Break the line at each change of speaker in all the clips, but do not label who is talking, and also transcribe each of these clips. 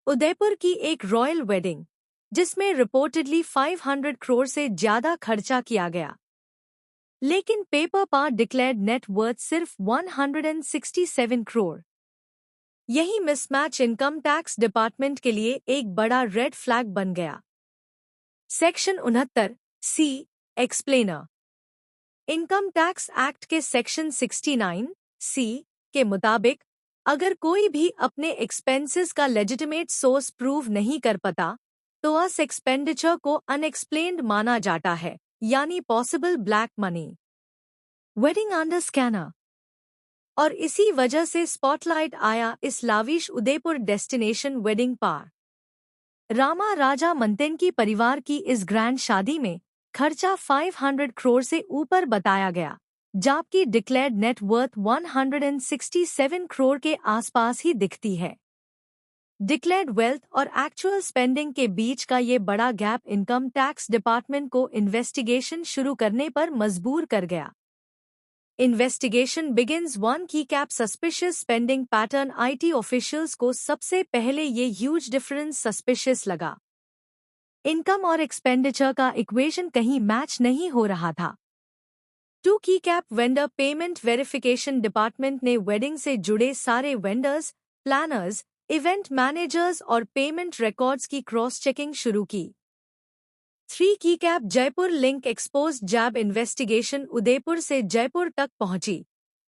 उदयपुर की एक royal wedding जिसमें रिपोर्टेडली 500 करोड़ से ज्यादा खर्चा किया गया, लेकिन पेपर पर डिक्लेयर्ड नेट वर्थ सिर्फ 167 करोड़। यही मिसमैच इनकम टैक्स डिपार्टमेंट के लिए एक बड़ा रेड फ्लैग बन गया। Section 69 explainer. Income tax act के सेक्शन 69 के मुताबिक अगर कोई भी अपने एक्सपेंसेस का लेजिटिमेट सोर्स प्रूव नहीं कर पाता तो उस एक्सपेंडिचर को अनएक्सप्लेन्ड माना जाता है, यानी possible black money. Wedding under scanner. और इसी वजह से स्पॉटलाइट आया इस लाविश उदयपुर डेस्टिनेशन वेडिंग पर। रामा राजा मंतेन परिवार की इस ग्रैंड शादी में खर्चा 500 करोड़ से ऊपर बताया गया, जबकि डिक्लेयर्ड नेट वर्थ 167 करोड़ के आसपास ही दिखती है। डिक्लेयर्ड वेल्थ और एक्चुअल स्पेंडिंग के बीच का ये बड़ा गैप इनकम टैक्स डिपार्टमेंट को इन्वेस्टिगेशन शुरू करने पर मजबूर कर गया। इन्वेस्टिगेशन बिगिंस वन की cap suspicious spending pattern. IT officials को सबसे पहले ये ह्यूज डिफरेंस सस्पिशियस लगा। इनकम और एक्सपेंडिचर का इक्वेशन कहीं मैच नहीं हो रहा था। टू की cap vendor payment verification department ने वेडिंग से जुड़े सारे वेंडर्स, प्लानर्स, इवेंट मैनेजर्स और पेमेंट रिकॉर्ड्स की क्रॉस चेकिंग शुरू की। 3 की कैप जयपुर लिंक एक्सपोज। जैब इन्वेस्टिगेशन उदयपुर से जयपुर तक पहुंची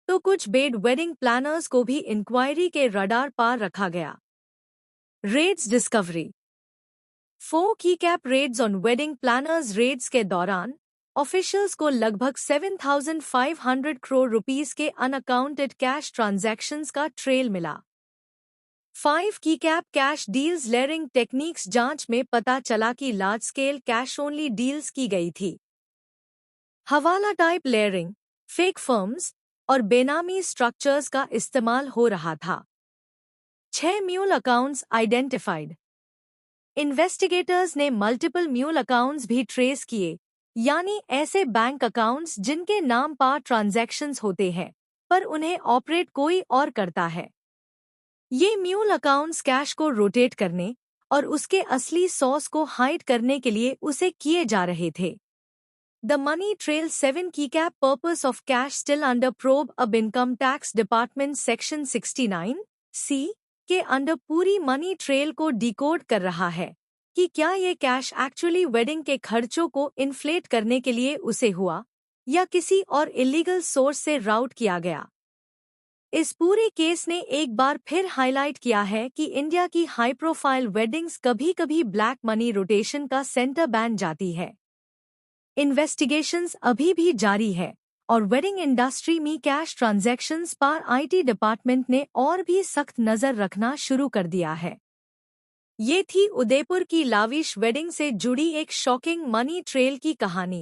तो कुछ बेड वेडिंग प्लानर्स को भी इंक्वायरी के रडार पार रखा गया। Reds discovery. 4 की cap raids on wedding planners. Raids के दौरान ऑफिशियल्स को लगभग 7,500 करोड़ रुपीस के अनअकाउंटेड कैश ट्रांजैक्शंस का ट्रेल मिला। 5 की cap cash deals layering techniques. जांच में पता चला कि large scale cash only deals की गई थी। हवाला टाइप लेयरिंग, फेक फर्म्स और बेनामी स्ट्रक्चर्स का इस्तेमाल हो रहा था। 6 म्यूल अकाउंट्स आइडेंटिफाइड। इन्वेस्टिगेटर्स ने मल्टीपल म्यूल अकाउंट्स भी ट्रेस किए, यानी ऐसे बैंक अकाउंट्स जिनके नाम पर ट्रांजैक्शंस होते हैं पर उन्हें ऑपरेट कोई और करता है। ये म्यूल अकाउंट्स कैश को रोटेट करने और उसके असली सोर्स को हाइड करने के लिए उसे किए जा रहे थे। The money trail. 7 की cap purpose of cash still under probe. अब इनकम टैक्स डिपार्टमेंट सेक्शन 69 के अंडर पूरी मनी ट्रेल को डिकोड कर रहा है कि क्या ये कैश एक्चुअली वेडिंग के खर्चों को इन्फ्लेट करने के लिए उसे हुआ या किसी और इलीगल सोर्स से राउट किया गया। इस पूरे केस ने एक बार फिर हाईलाइट किया है कि इंडिया की हाई प्रोफाइल वेडिंग्स कभी कभी ब्लैक मनी रोटेशन का सेंटर बन जाती है। इन्वेस्टिगेशंस अभी भी जारी है और वेडिंग इंडस्ट्री में कैश ट्रांजैक्शंस पर आईटी डिपार्टमेंट ने और भी सख्त नजर रखना शुरू कर दिया है। ये थी उदयपुर की लाविश वेडिंग से जुड़ी एक शॉकिंग मनी ट्रेल की कहानी।